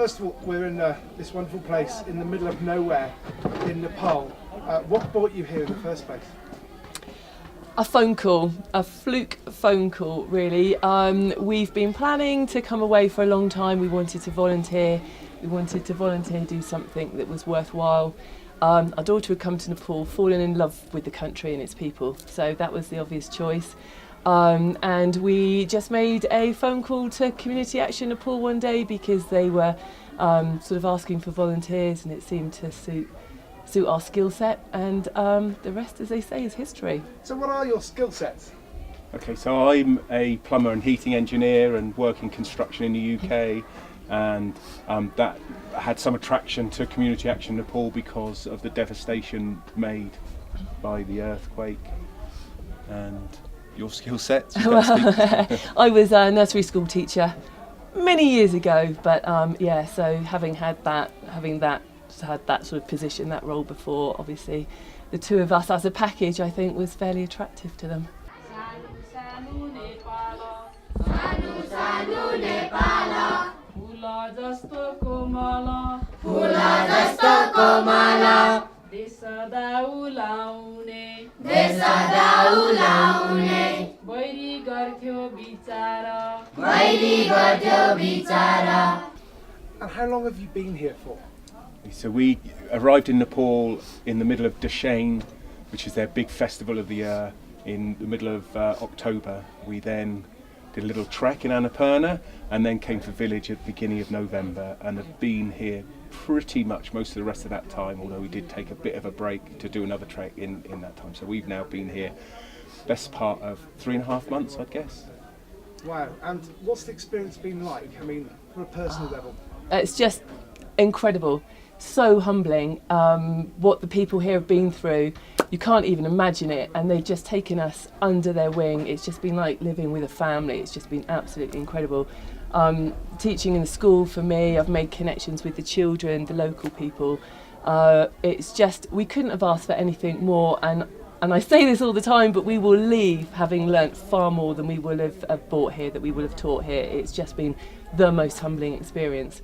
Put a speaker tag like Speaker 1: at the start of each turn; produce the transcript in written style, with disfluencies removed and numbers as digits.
Speaker 1: first of all, we're in this wonderful place in the middle of nowhere in Nepal. What brought you here in the first place?
Speaker 2: A phone call, a fluke phone call, really. We've been planning to come away for a long time. We wanted to volunteer. We wanted to volunteer, do something that was worthwhile. Our daughter had come to Nepal, fallen in love with the country and its people, so that was the obvious choice. And we just made a phone call to Community Action Nepal one day because they were sort of asking for volunteers, and it seemed to suit our skill set, and the rest, as they say, is history.
Speaker 1: So what are your skill sets?
Speaker 3: Okay, so I'm a plumber and heating engineer and work in construction in the UK, and that had some attraction to Community Action Nepal because of the devastation made by the earthquake. And your skill sets?
Speaker 2: I was a nursery school teacher many years ago, but so having had that sort of position, that role before, obviously the two of us as a package, I think, was fairly attractive to them.
Speaker 1: And how long have you been here for?
Speaker 3: So we arrived in Nepal in the middle of Dashain, which is their big festival of the year, in the middle of October. We then did a little trek in Annapurna and then came to the village at the beginning of November, and have been here pretty much most of the rest of that time, although we did take a bit of a break to do another trek in that time. So we've now been here best part of 3.5 months, I'd guess.
Speaker 1: Wow, and what's the experience been like? I mean, from a personal level?
Speaker 2: It's just incredible. So humbling, what the people here have been through. You can't even imagine it, and they've just taken us under their wing. It's just been like living with a family. It's just been absolutely incredible. Teaching in the school, for me, I've made connections with the children, the local people. It's just, we couldn't have asked for anything more, and I say this all the time, but we will leave having learnt far more than we will have brought here, that we will have taught here. It's just been the most humbling experience.